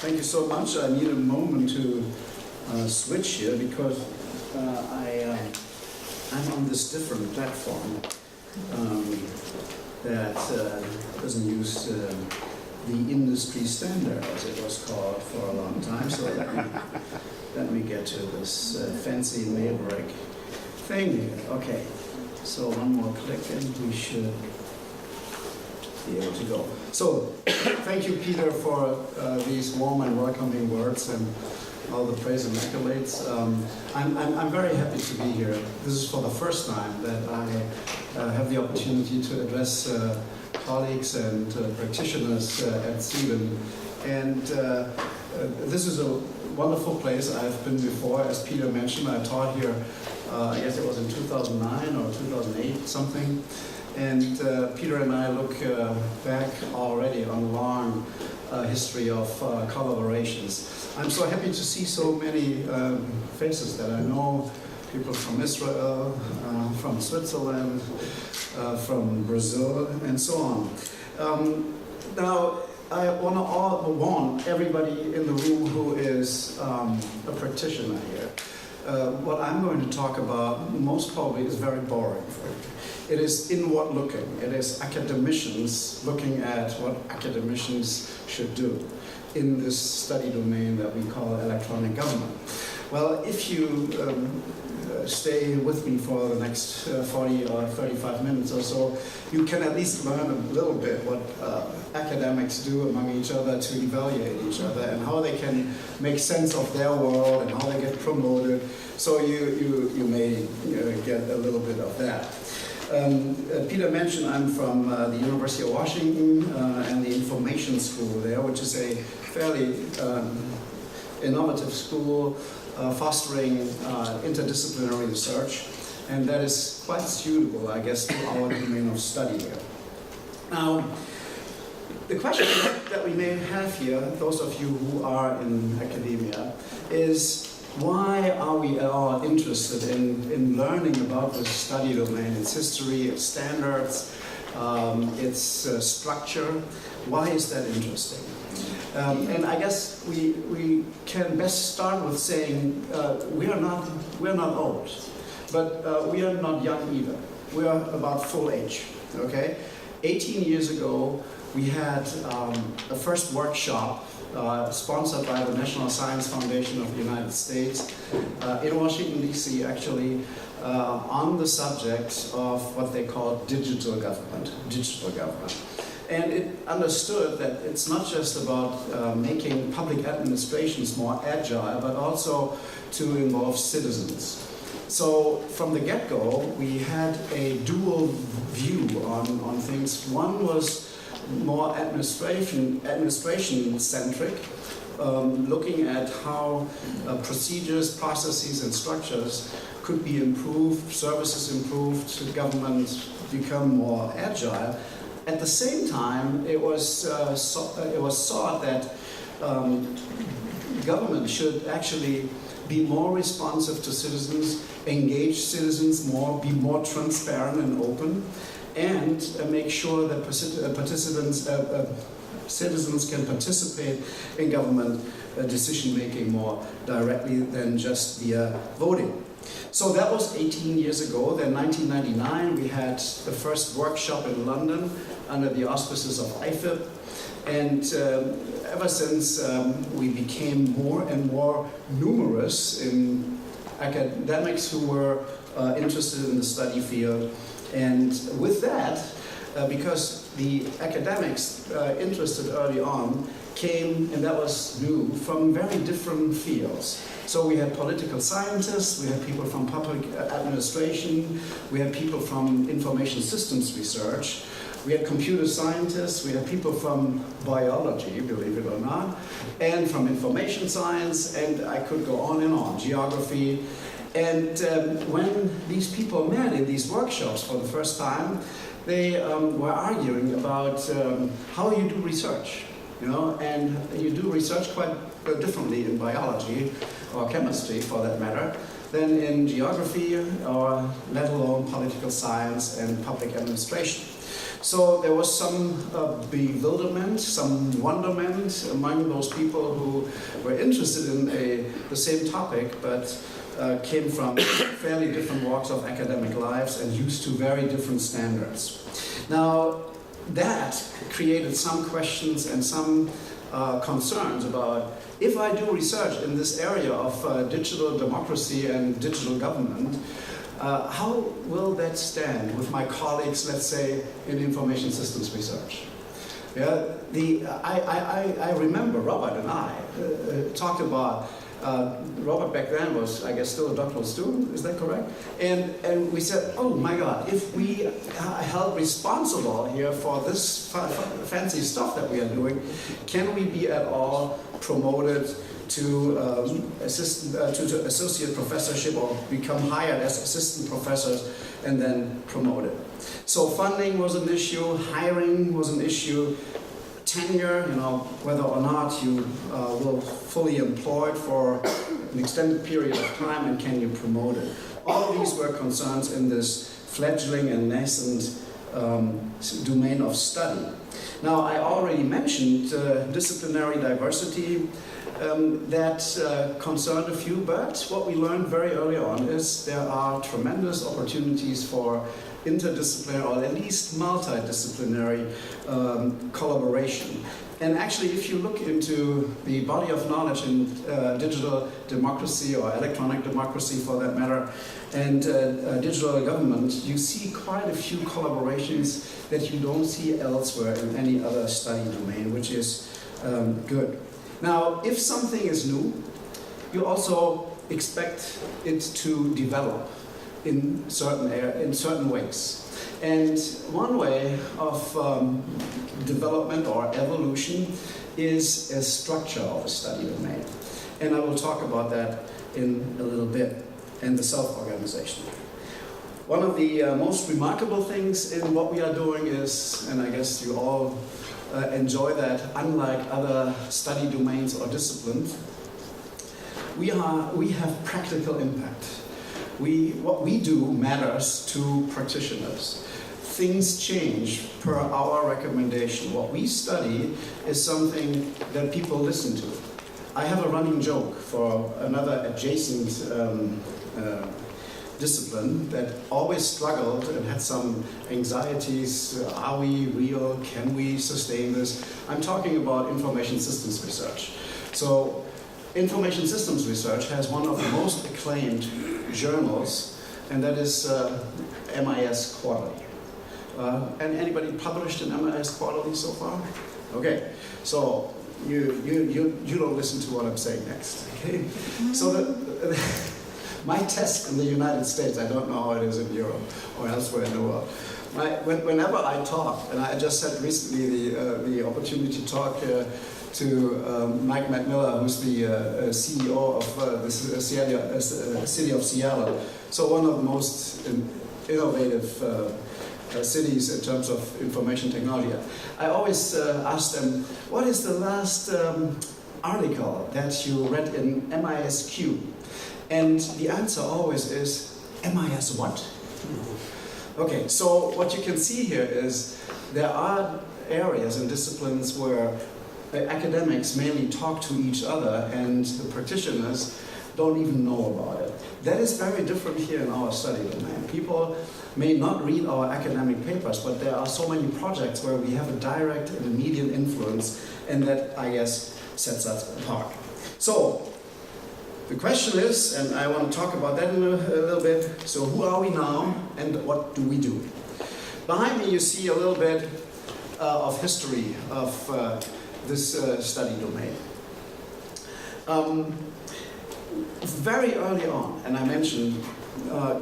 Thank you so much. I need a moment to switch here because I'm on this different platform that doesn't use the industry standard, as it was called for a long time. So let me get to this fancy Mailbreak thing here. Okay, so one more click and we should be able to go. So, thank you, Peter, for these warm and welcoming words and all the praise and accolades. I'm very happy to be here. This is for the first time that I have the opportunity to address colleagues and practitioners at Sweden. And this is a wonderful place. I've been before, as Peter mentioned. I taught here, I guess it was in 2009 or 2008, something. And Peter and I look back already on a long history of collaborations. I'm so happy to see so many faces that I know, people from Israel, from Switzerland, from Brazil, and so on. Now, I want to warn everybody in the room who is a practitioner here. What I'm going to talk about most probably is very boring for you. It is inward looking. It is academicians looking at what academicians should do in this study domain that we call electronic government. Well, if you stay with me for the next 40 or 35 minutes or so, you can at least learn a little bit what academics do among each other to evaluate each other and how they can make sense of their world and how they get promoted. So you may get a little bit of that. Peter mentioned I'm from the University of Washington and the Information School there, which is a fairly innovative school fostering interdisciplinary research, and that is quite suitable, I guess, to our domain of study here. Now, the question that we may have here, those of you who are in academia, is why are we at all interested in learning about this study domain, its history, its standards, its structure? Why is that interesting? And I guess we can best start with saying we're not old, but we are not young either. We are about full age. Okay, 18 years ago we had the first workshop sponsored by the National Science Foundation of the United States in Washington, D.C., actually, on the subject of what they call digital government. And it understood that it's not just about making public administrations more agile, but also to involve citizens. So from the get-go, we had a dual view on things. One was more administration-centric, looking at how procedures, processes, and structures could be improved, services improved, government become more agile. At the same time, it was thought that government should actually be more responsive to citizens, engage citizens more, be more transparent and open, and make sure that citizens can participate in government decision-making more directly than just via voting. So that was 18 years ago. Then 1999, we had the first workshop in London under the auspices of IFIP. And ever since, we became more and more numerous in academics who were interested in the study field. And with that, because the academics interested early on came, and that was new, from very different fields. So we had political scientists, we had people from public administration, we had people from information systems research, we had computer scientists, we had people from biology, believe it or not, and from information science, and I could go on, geography. And when these people met in these workshops for the first time, they were arguing about how you do research, and you do research quite differently in biology, or chemistry for that matter, than in geography, or let alone political science and public administration. So there was some bewilderment, some wonderment among those people who were interested in the same topic, but came from fairly different walks of academic lives and used to very different standards. Now, that created some questions and some concerns about, if I do research in this area of digital democracy and digital government, how will that stand with my colleagues, let's say, in information systems research? Yeah, I remember Robert and I talked about, Robert back then was, I guess, still a doctoral student, is that correct? And we said, oh my God, if we are held responsible here for this fancy stuff that we are doing, can we be at all promoted to associate professorship or become hired as assistant professors and then promoted? So funding was an issue, hiring was an issue, tenure, whether or not you will fully employed for an extended period of time, and can you promote it? All of these were concerns in this fledgling and nascent domain of study. Now, I already mentioned disciplinary diversity. That concerned a few, but what we learned very early on is there are tremendous opportunities for interdisciplinary or at least multidisciplinary collaboration. And actually, if you look into the body of knowledge in digital democracy or electronic democracy for that matter, and digital government, you see quite a few collaborations that you don't see elsewhere in any other study domain, which is good. Now, if something is new, you also expect it to develop in certain ways. And one way of development or evolution is a structure of a study domain. And I will talk about that in a little bit, and the self-organization. One of the most remarkable things in what we are doing is, and I guess you all enjoy that, unlike other study domains or disciplines, we have practical impact. What we do matters to practitioners. Things change per our recommendation. What we study is something that people listen to. I have a running joke for another adjacent discipline that always struggled and had some anxieties. Are we real? Can we sustain this? I'm talking about information systems research. So information systems research has one of the most acclaimed journals, and that is MIS Quarterly. And anybody published in MIS Quarterly so far? Okay, so you don't listen to what I'm saying next. Okay, so my test in the United States, I don't know how it is in Europe or elsewhere in the world. Whenever I talk, and I just had recently the opportunity to talk to Mike McMillan, who's the CEO of the city of Seattle. So one of the most innovative cities in terms of information technology. I always ask them, what is the last article that you read in MISQ? And the answer always is, MIS what? Okay, so what you can see here is there are areas and disciplines where academics mainly talk to each other and the practitioners don't even know about it. That is very different here in our study domain. People may not read our academic papers, but there are so many projects where we have a direct and immediate influence, and that, I guess, sets us apart. So, the question is, and I want to talk about that in a little bit, so who are we now and what do we do? Behind me you see a little bit of history of this study domain. Very early on, and I mentioned,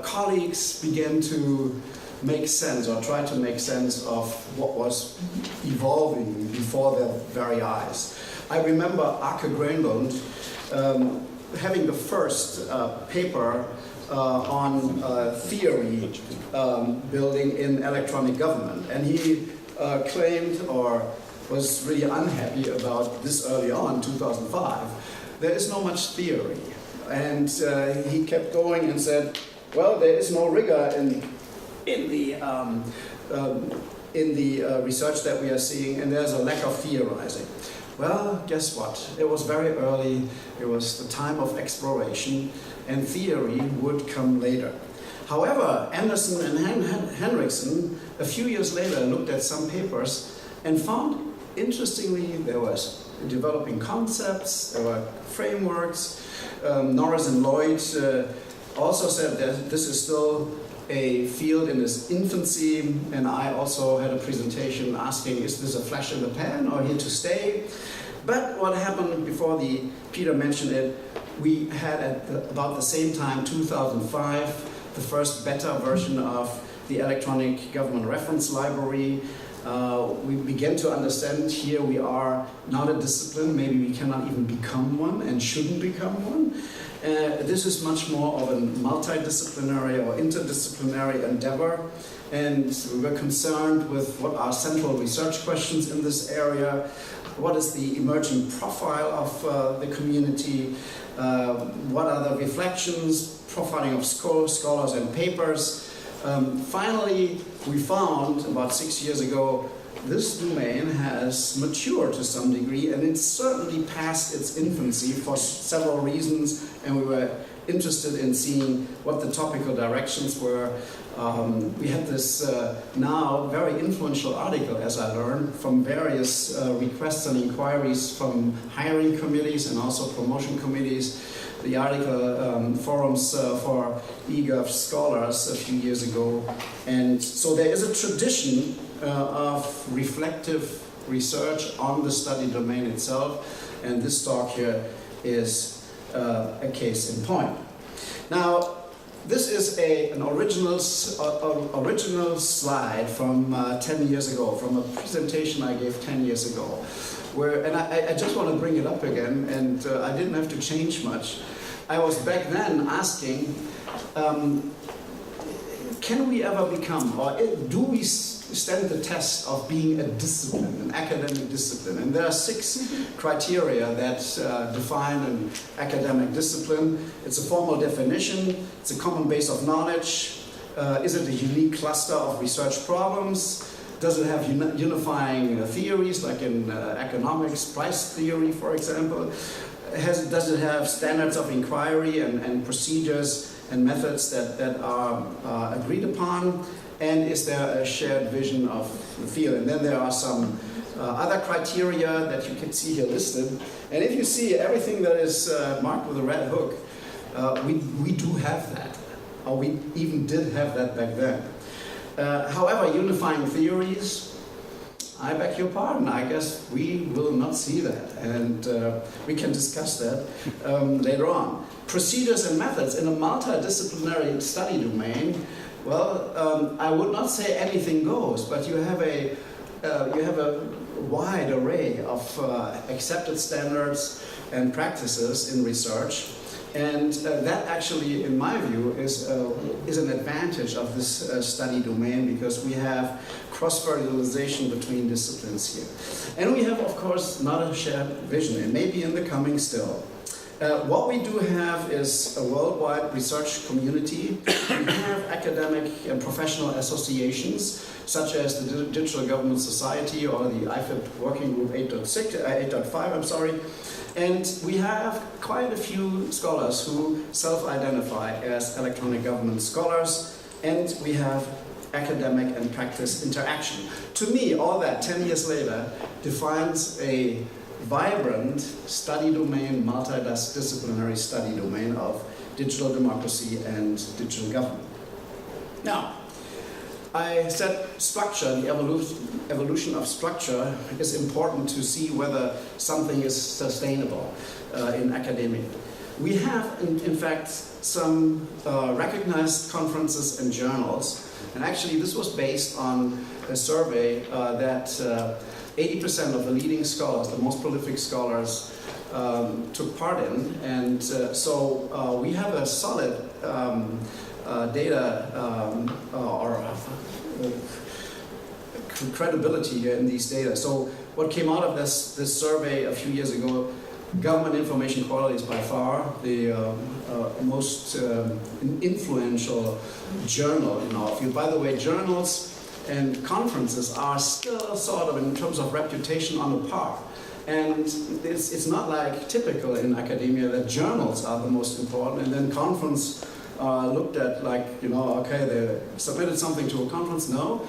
colleagues began to make sense or try to make sense of what was evolving before their very eyes. I remember Arke Granlund having the first paper on theory building in electronic government, and he claimed, or was really unhappy about this early on, 2005, there is no much theory. And he kept going and said, well, there is no rigor in the in the research that we are seeing, and there's a lack of theorizing. Well, guess what? It was very early, it was the time of exploration, and theory would come later. However, Anderson and Henriksen, a few years later, looked at some papers and found, interestingly, there was developing concepts, there were frameworks. Norris and Lloyd also said that this is still a field in its infancy, and I also had a presentation asking, is this a flash in the pan or here to stay? But what happened before Peter mentioned it, we had at about the same time, 2005, the first beta version of the Electronic Government Reference Library. We began to understand here we are not a discipline, maybe we cannot even become one and shouldn't become one. This is much more of a multidisciplinary or interdisciplinary endeavor, and we were concerned with what are central research questions in this area, what is the emerging profile of the community, what are the reflections, profiling of scholars and papers. Finally, we found about 6 years ago, this domain has matured to some degree, and it's certainly past its infancy for several reasons, and we were interested in seeing what the topical directions were. We had this now very influential article, as I learned, from various requests and inquiries from hiring committees and also promotion committees. The article Forums for eGov Scholars a few years ago. And so there is a tradition of reflective research on the study domain itself, and this talk here is a case in point. Now, this is an original slide from 10 years ago, from a presentation I gave 10 years ago. And I just want to bring it up again, and I didn't have to change much. I was back then asking, can we ever become, or do we stand the test of being a discipline, an academic discipline? And there are 6 criteria that define an academic discipline. It's a formal definition, it's a common base of knowledge, is it a unique cluster of research problems, does it have unifying theories, like in economics, price theory, for example? Does it have standards of inquiry and procedures and methods that are agreed upon? And is there a shared vision of the field? And then there are some other criteria that you can see here listed. And if you see everything that is marked with a red hook, we do have that, or we even did have that back then. However, unifying theories, I beg your pardon, I guess we will not see that, and we can discuss that later on. Procedures and methods in a multidisciplinary study domain, well, I would not say anything goes, but you have a wide array of accepted standards and practices in research, and that actually, in my view, is an advantage of this study domain, because we have cross-fertilization between disciplines here. And we have, of course, not a shared vision, and maybe in the coming still. What we do have is a worldwide research community. We have academic and professional associations, such as the Digital Government Society or the IFIP Working Group 8.5, And we have quite a few scholars who self-identify as electronic government scholars, and we have academic and practice interaction. To me, all that 10 years later defines a vibrant study domain, multidisciplinary study domain of digital democracy and digital government. Now, I said structure, the evolution of structure is important to see whether something is sustainable in academia. We have, in fact, some recognized conferences and journals, and actually this was based on a survey that 80% of the leading scholars, the most prolific scholars, took part in, and so we have a solid data or credibility here in these data. So what came out of this survey a few years ago, government information quality is by far the most influential journal in our field. By the way, journals and conferences are still sort of, in terms of reputation, on a par. And it's not like typical in academia that journals are the most important, and then conference looked at like, okay, they submitted something to a conference. No.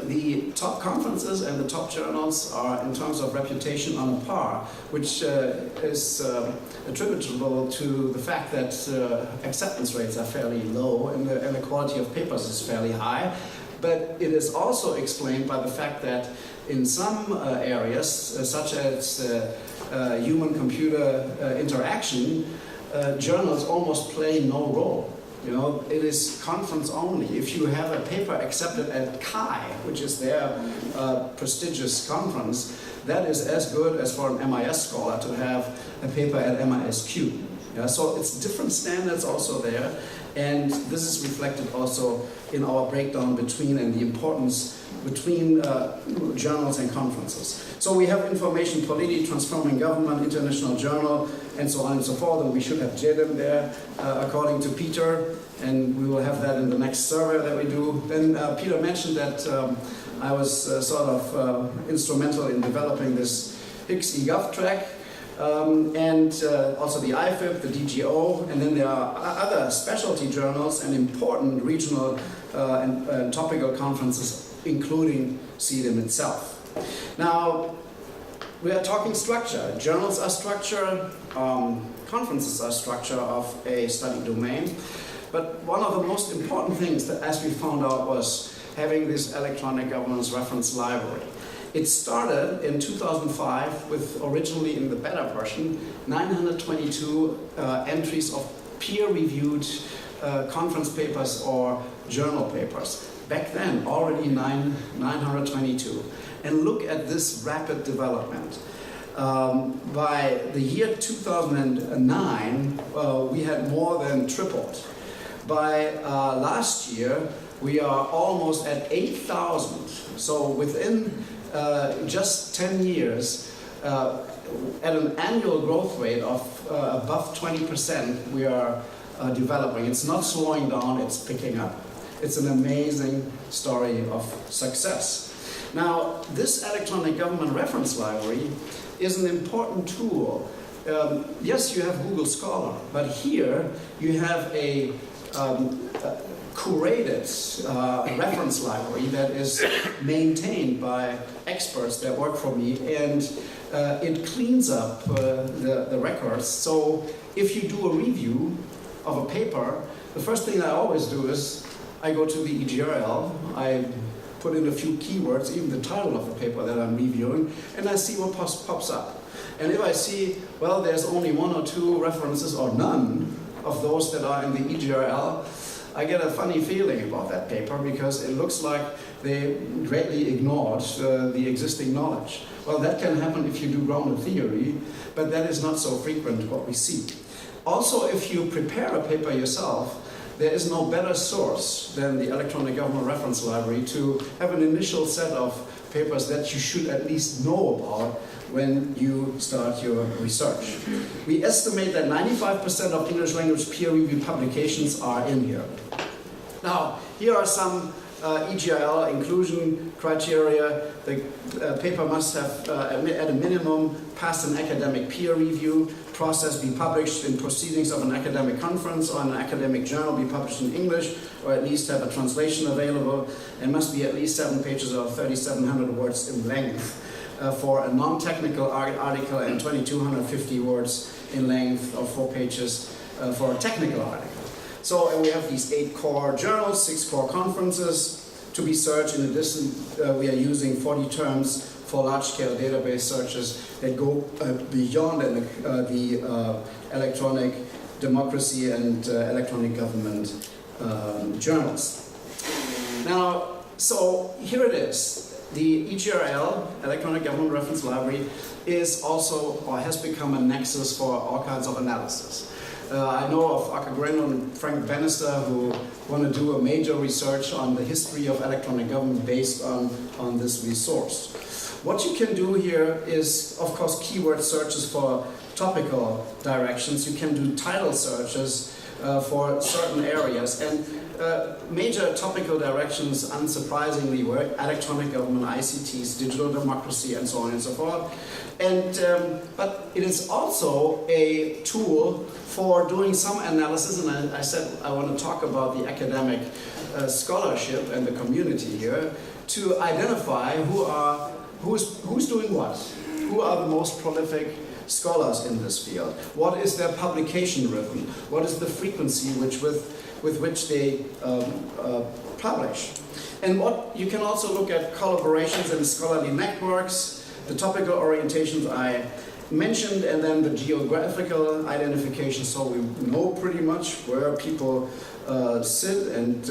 The top conferences and the top journals are, in terms of reputation, on a par, which is attributable to the fact that acceptance rates are fairly low and the quality of papers is fairly high. But it is also explained by the fact that in some areas, such as human-computer interaction, journals almost play no role. It is conference only. If you have a paper accepted at CHI, which is their prestigious conference, that is as good as for an MIS scholar to have a paper at MISQ. So it's different standards also there, and this is reflected also in our breakdown between and the importance between journals and conferences. So we have Information Polity, Transforming Government, International Journal, and so on and so forth, and we should have JDIM there, according to Peter, and we will have that in the next survey that we do. Then Peter mentioned that I was sort of instrumental in developing this Higgs eGov track, and also the IFIP, the DGO, and then there are other specialty journals and important regional and topical conferences, including CEDIM itself. Now, we are talking structure. Journals are structure, conferences are structure of a study domain. But one of the most important things that, as we found out, was having this electronic governance reference library. It started in 2005 with, originally in the beta version, 922 entries of peer-reviewed conference papers or journal papers. Back then, already 922. And look at this rapid development. By the year 2009, we had more than tripled. By last year, we are almost at 8,000. So within just 10 years, at an annual growth rate of above 20%, we are developing. It's not slowing down, it's picking up. It's an amazing story of success. Now, this electronic government reference library is an important tool. Yes, you have Google Scholar, but here you have a curated reference library that is maintained by experts that work for me, and it cleans up the records. So if you do a review of a paper, the first thing I always do is I go to the EGRL, I put in a few keywords, even the title of the paper that I'm reviewing, and I see what pops up. And if I see, well, there's only one or two references or none of those that are in the EGRL, I get a funny feeling about that paper because it looks like they greatly ignored the existing knowledge. Well, that can happen if you do grounded theory, but that is not so frequent what we see. Also, if you prepare a paper yourself, there is no better source than the Electronic Government Reference Library to have an initial set of papers that you should at least know about when you start your research. We estimate that 95% of English language peer-reviewed publications are in here. Now, here are some EGRL inclusion criteria. The paper must have, at a minimum, passed an academic peer review, process, be published in proceedings of an academic conference or an academic journal, be published in English, or at least have a translation available, and must be at least 7 pages or 3,700 words in length for a non-technical article, and 2,250 words in length, or 4 pages for a technical article. So, and we have these 8 core journals, 6 core conferences to be searched. In addition, we are using 40 terms for large-scale database searches that go beyond the electronic democracy and electronic government journals. Now, so here it is. The EGRL, Electronic Government Reference Library, is also, or has become a nexus for all kinds of analysis. I know of Aka Greno and Frank Bannister who want to do a major research on the history of electronic government based on this resource. What you can do here is, of course, keyword searches for topical directions. You can do title searches for certain areas. And major topical directions, unsurprisingly, were electronic government, ICTs, digital democracy, and so on and so forth. And, but it is also a tool for doing some analysis, and I said I want to talk about the academic scholarship and the community here to identify who's doing what, who are the most prolific scholars in this field, what is their publication rhythm, what is the frequency with which they publish. And what you can also look at collaborations and scholarly networks, the topical orientations I mentioned, and then the geographical identification, so we know pretty much where people sit and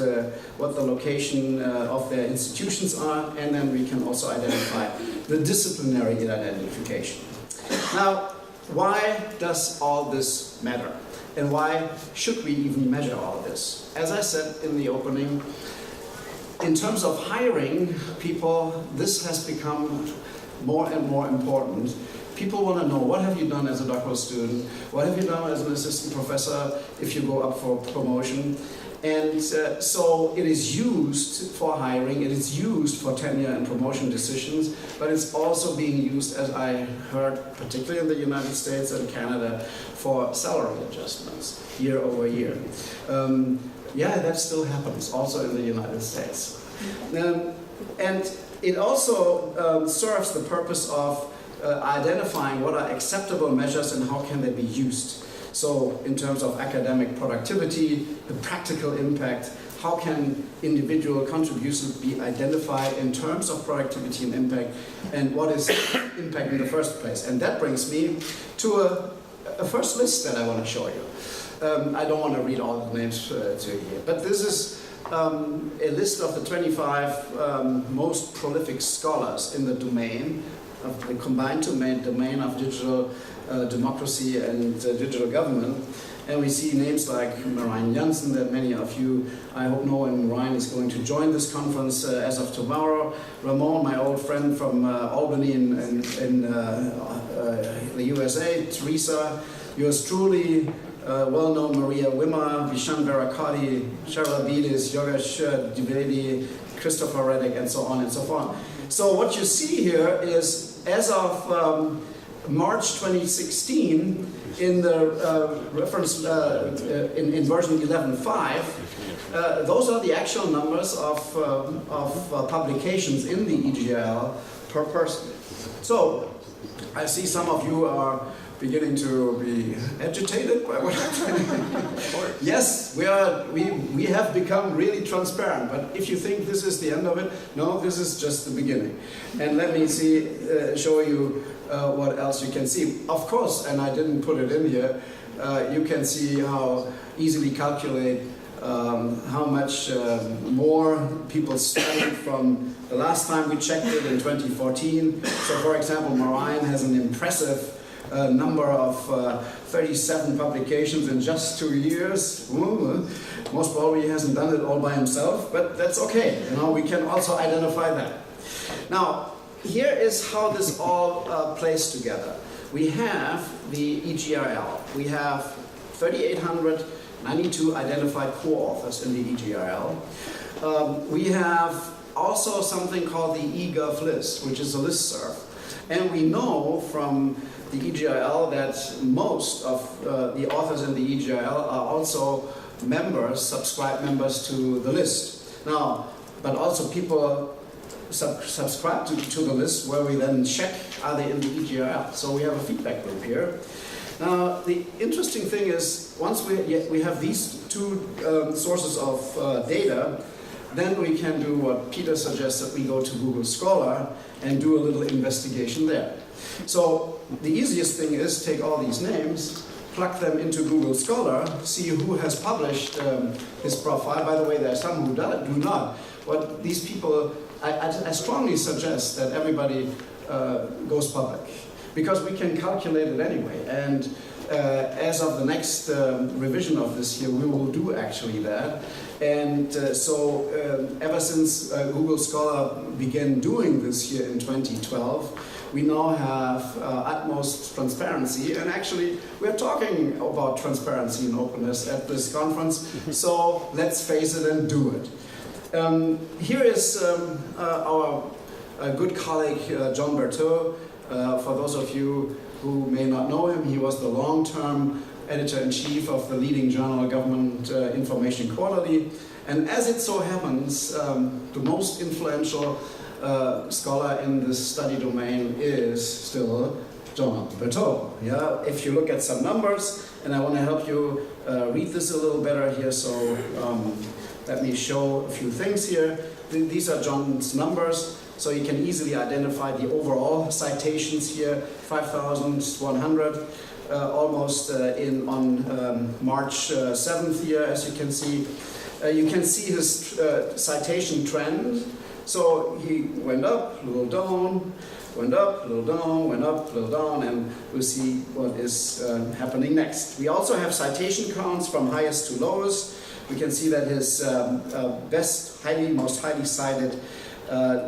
what the location of their institutions are, and then we can also identify the disciplinary identification. Now, why does all this matter? And why should we even measure all this? As I said in the opening, in terms of hiring people, this has become more and more important. People want to know, what have you done as a doctoral student? What have you done as an assistant professor if you go up for promotion? And so it is used for hiring, it is used for tenure and promotion decisions, but it's also being used, as I heard, particularly in the United States and Canada, for salary adjustments year over year. Yeah, that still happens, also in the United States. And it also serves the purpose of identifying what are acceptable measures and how can they be used. So in terms of academic productivity, the practical impact, how can individual contributions be identified in terms of productivity and impact, and what is impact in the first place. And that brings me to a first list that I want to show you. I don't want to read all the names to you here, but this is a list of the 25 most prolific scholars in the domain, of the combined domain of digital democracy and digital government. And we see names like Marijn Jansen, that many of you, I hope, know, and Marijn is going to join this conference as of tomorrow. Ramon, my old friend from Albany in the USA. Teresa, yours truly, well-known Maria Wimmer, Vishan Verakati, Cheryl Bidis, Yogesh Dwivedi, Christopher Reddick, and so on and so forth. So what you see here is, as of March 2016, in the reference in version 11.5, those are the actual numbers of publications in the EGL per person. So I see some of you are beginning to be agitated by what I'm saying. Yes, we have become really transparent, but if you think this is the end of it, no, this is just the beginning. And let me show you what else you can see. Of course, and I didn't put it in here, you can see how easily calculate how much more people studied from the last time we checked it in 2014. So for example, Marijn has an impressive number of 37 publications in just 2 years. Ooh, most probably he hasn't done it all by himself, but that's okay. You know, we can also identify that. Now, here is how this all plays together. We have the EGRL. We have 3,892 identified co-authors in the EGRL. We have also something called the eGov list, which is a listserv. And we know from the EGRL that most of the authors in the EGRL are also members, subscribed members to the list. Now, but also people subscribe to the list where we then check, are they in the EGRL? So we have a feedback loop here. Now, the interesting thing is, once we have these two sources of data, then we can do what Peter suggested, we go to Google Scholar and do a little investigation there. So the easiest thing is take all these names, plug them into Google Scholar, see who has published his profile. By the way, there are some who do not. What these people, I strongly suggest that everybody goes public, because we can calculate it anyway. And as of the next revision of this year, we will do actually that. And so ever since Google Scholar began doing this here in 2012, we now have utmost transparency. And actually, we're talking about transparency and openness at this conference. So let's face it and do it. Here is our good colleague, John Berthaud. For those of you who may not know him, he was the long-term editor-in-chief of the leading journal, Government Information Quarterly. And as it so happens, the most influential scholar in this study domain is still John Berthaud. Yeah? If you look at some numbers, and I want to help you read this a little better here, so let me show a few things here. These are John's numbers, so you can easily identify the overall citations here, 5,100. Almost on March 7th here, as you can see. You can see his citation trend. So he went up, a little down, went up, a little down, went up, a little down, and we'll see what is happening next. We also have citation counts from highest to lowest. We can see that his most highly cited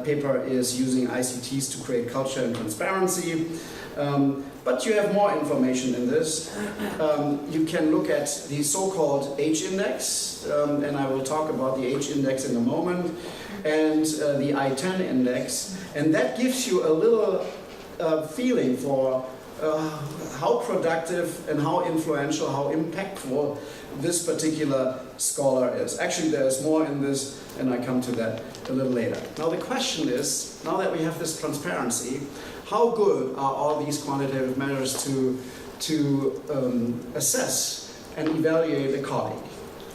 paper is using ICTs to create culture and transparency. But you have more information in this. You can look at the so-called H-index, and I will talk about the H-index in a moment, and the I-10 index, and that gives you a little feeling for how productive and how influential, how impactful this particular scholar is. Actually, there's more in this, and I come to that a little later. Now the question is, now that we have this transparency, how good are all these quantitative measures to assess and evaluate a colleague?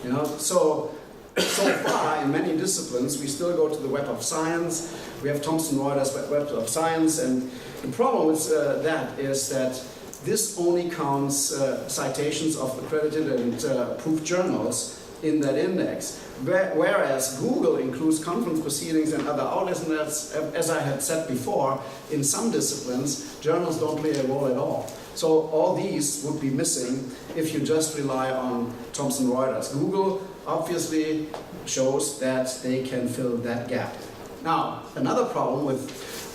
You know, so far in many disciplines we still go to the Web of Science. We have Thomson Reuters Web of Science, and the problem with that is that this only counts citations of accredited and approved journals in that index, whereas Google includes conference proceedings and other outlets, and that's, as I had said before, in some disciplines, journals don't play a role at all. So all these would be missing if you just rely on Thomson Reuters. Google obviously shows that they can fill that gap. Now, another problem with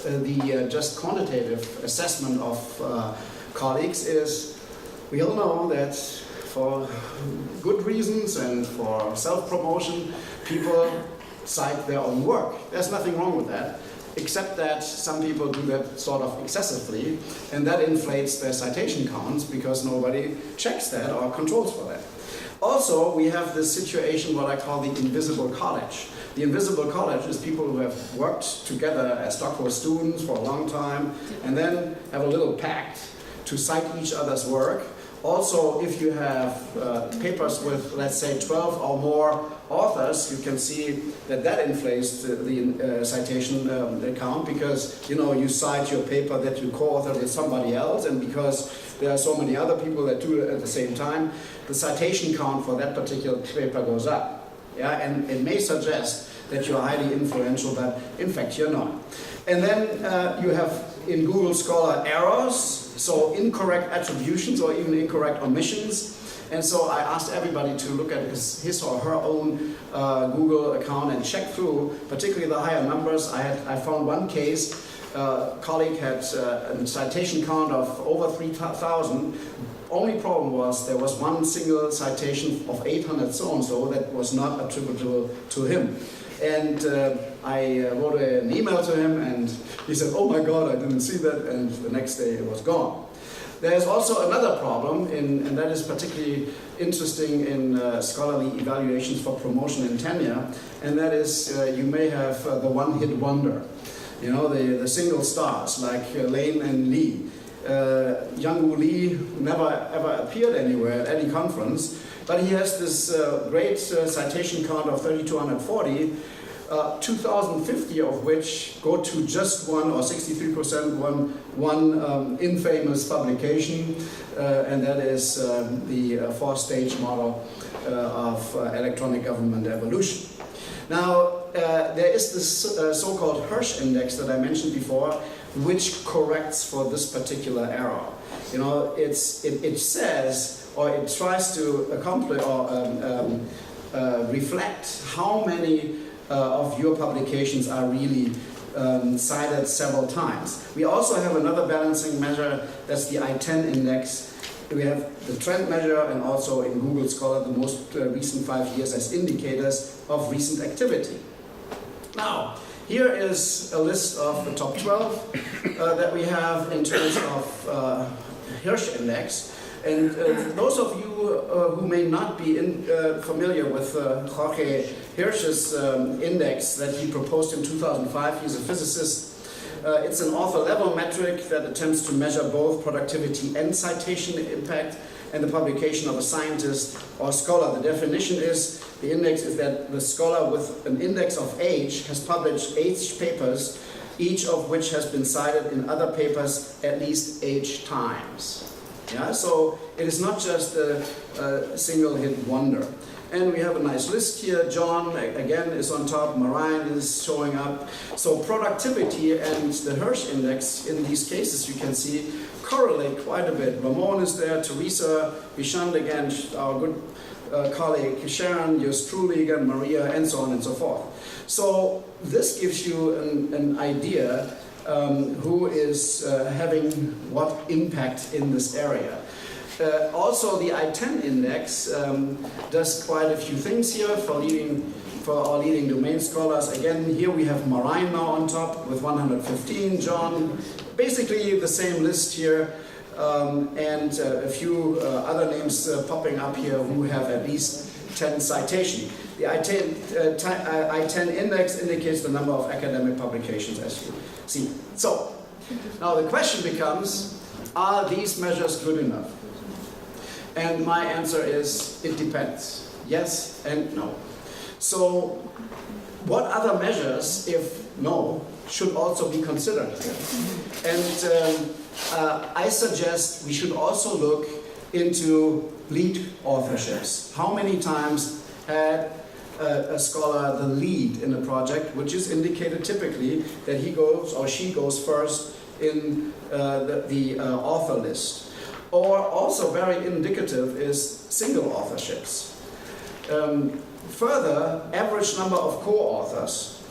the just quantitative assessment of colleagues is we all know that for good reasons and for self-promotion, people cite their own work. There's nothing wrong with that, except that some people do that sort of excessively, and that inflates their citation counts because nobody checks that or controls for that. Also, we have this situation, what I call the invisible college. The invisible college is people who have worked together as doctoral students for a long time and then have a little pact to cite each other's work. Also, if you have papers with, let's say, 12 or more authors, you can see that that inflates the citation count because, you know, you cite your paper that you co-authored with somebody else, and because there are so many other people that do it at the same time, the citation count for that particular paper goes up. Yeah, and it may suggest that you're highly influential, but in fact you're not. And then you have in Google Scholar errors, so incorrect attributions or even incorrect omissions. And so I asked everybody to look at his or her own Google account and check through, particularly the higher numbers. I found one case, a colleague had a citation count of over 3,000. Only problem was there was one single citation of 800 so-and-so that was not attributable to him. And I wrote an email to him and he said, oh my God, I didn't see that, and the next day it was gone. There's also another problem, and that is particularly interesting in scholarly evaluations for promotion and tenure, and that is you may have the one-hit wonder. You know, the single stars like Lane and Lee. Young-Woo Lee never ever appeared anywhere at any conference, but he has this great citation count of 3,240, 2,050 of which go to just one, or 63%, one infamous publication, and that is the four-stage model of electronic government evolution. Now, there is this so-called Hirsch index that I mentioned before, which corrects for this particular error. You know, it says, or it tries to accomplish or reflect how many of your publications are really cited several times. We also have another balancing measure, that's the I-10 index. We have the trend measure and also in Google Scholar the most recent 5 years as indicators of recent activity. Now, here is a list of the top 12 that we have in terms of Hirsch index. And those of you who may not be familiar with Jochen Hirsch's index that he proposed in 2005, he's a physicist. It's an author-level metric that attempts to measure both productivity and citation impact and the publication of a scientist or scholar. The definition is, the index is that the scholar with an index of age has published 8 papers, each of which has been cited in other papers at least 8 times. Yeah, so it is not just a single hit wonder. And we have a nice list here. John, again, is on top. Marijn is showing up. So productivity and the Hirsch index, in these cases, you can see, correlate quite a bit. Ramon is there, Teresa, Vishant again, our good colleague Sharon, yours truly again, Maria, and so on and so forth. So this gives you an idea who is having what impact in this area. Also, the I-10 index does quite a few things here for our leading domain scholars. Again, here we have Marijn now on top with 115, John, basically the same list here, and a few other names popping up here who have at least 10 citation. The I-10 index indicates the number of academic publications, as you see. So, now the question becomes, are these measures good enough? And my answer is, it depends. Yes and no. So, what other measures, if no, should also be considered? And I suggest we should also look into lead authorships. How many times had a scholar the lead in a project, which is indicated typically that he goes or she goes first in the author list. Or also very indicative is single authorships. Further, average number of co-authors.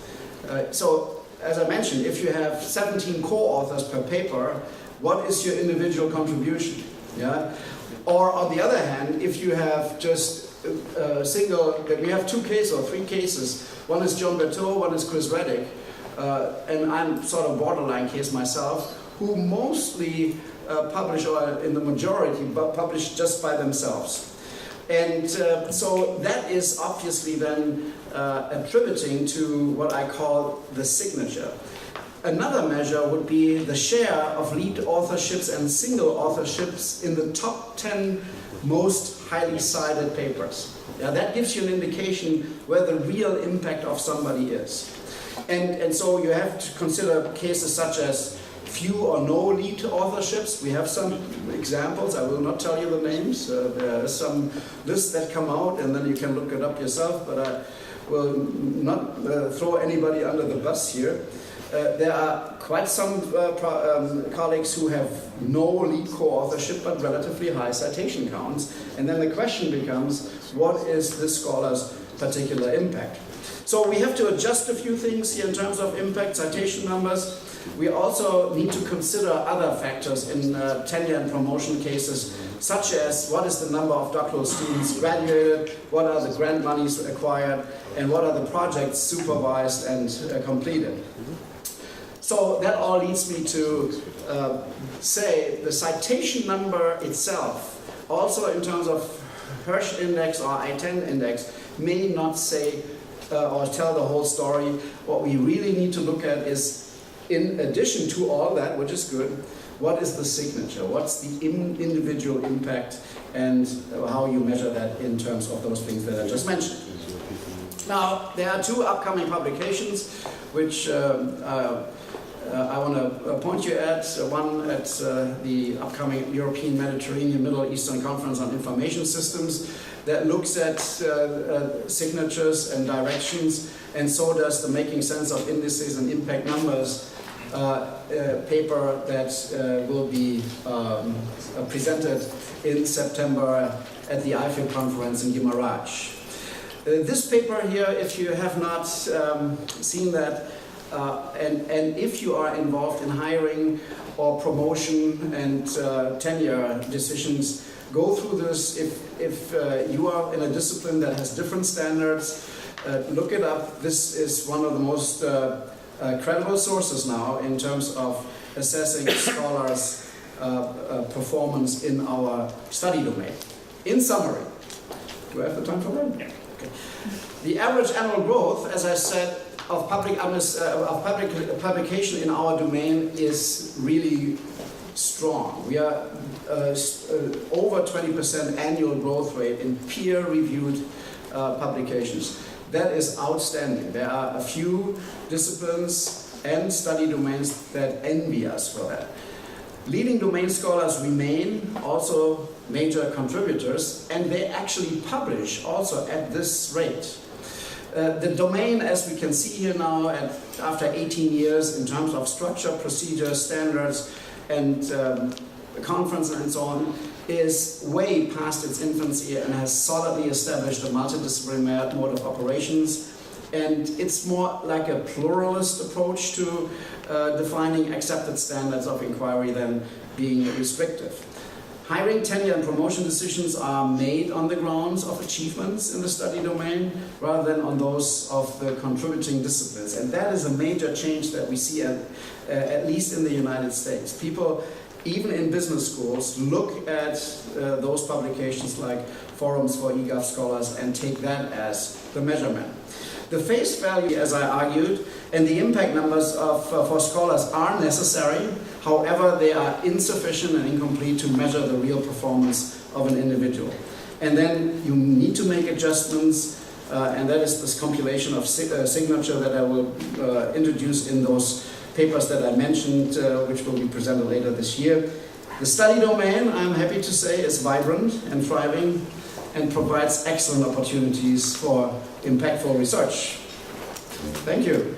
So, as I mentioned, if you have 17 co-authors per paper, what is your individual contribution? Yeah? Or on the other hand, if you have just we have 2 cases or 3 cases. One is John Berthaud, one is Chris Reddick, and I'm sort of borderline case myself, who mostly publish, or in the majority, but publish just by themselves. And so that is obviously then attributing to what I call the signature. Another measure would be the share of lead authorships and single authorships in the top 10 most highly cited papers. Now that gives you an indication where the real impact of somebody is. And so you have to consider cases such as few or no lead authorships. We have some examples. I will not tell you the names. There are some lists that come out and then you can look it up yourself, but I will not throw anybody under the bus here. There are quite some colleagues who have no lead co-authorship but relatively high citation counts. And then the question becomes, what is this scholar's particular impact? So we have to adjust a few things here in terms of impact, citation numbers. We also need to consider other factors in tenure and promotion cases, such as what is the number of doctoral students graduated, what are the grant monies acquired, and what are the projects supervised and completed. So that all leads me to say the citation number itself, also in terms of Hirsch index or I-10 index, may not say or tell the whole story. What we really need to look at is, in addition to all that, which is good, what is the signature? What's the individual impact and how you measure that in terms of those things that I just mentioned. Now, there are 2 upcoming publications which I want to point you at. One at the upcoming European Mediterranean Middle Eastern Conference on Information Systems that looks at signatures and directions, and so does the Making Sense of Indices and Impact Numbers paper that will be presented in September at the IFIL conference in Guimarães. This paper here, if you have not seen that, and if you are involved in hiring or promotion and tenure decisions, go through this. If you are in a discipline that has different standards, look it up. This is one of the most credible sources now in terms of assessing scholars' performance in our study domain. In summary, do I have the time for that? Yeah. Okay. The average annual growth, as I said, of publication in our domain is really strong. We are over 20% annual growth rate in peer-reviewed publications. That is outstanding. There are a few disciplines and study domains that envy us for that. Leading domain scholars remain also major contributors, and they actually publish also at this rate. The domain, as we can see here now, after 18 years, in terms of structure, procedure, standards, and conference and so on, is way past its infancy and has solidly established a multidisciplinary mode of operations. And it's more like a pluralist approach to defining accepted standards of inquiry than being restrictive. Hiring, tenure, and promotion decisions are made on the grounds of achievements in the study domain rather than on those of the contributing disciplines. And that is a major change that we see at least in the United States. People, even in business schools, look at those publications like Forums for eGov Scholars and take that as the measurement. The face value, as I argued, and the impact numbers for scholars are necessary. However, they are insufficient and incomplete to measure the real performance of an individual. And then you need to make adjustments, and that is this compilation of signature that I will introduce in those papers that I mentioned, which will be presented later this year. The study domain, I'm happy to say, is vibrant and thriving and provides excellent opportunities for impactful research. Thank you.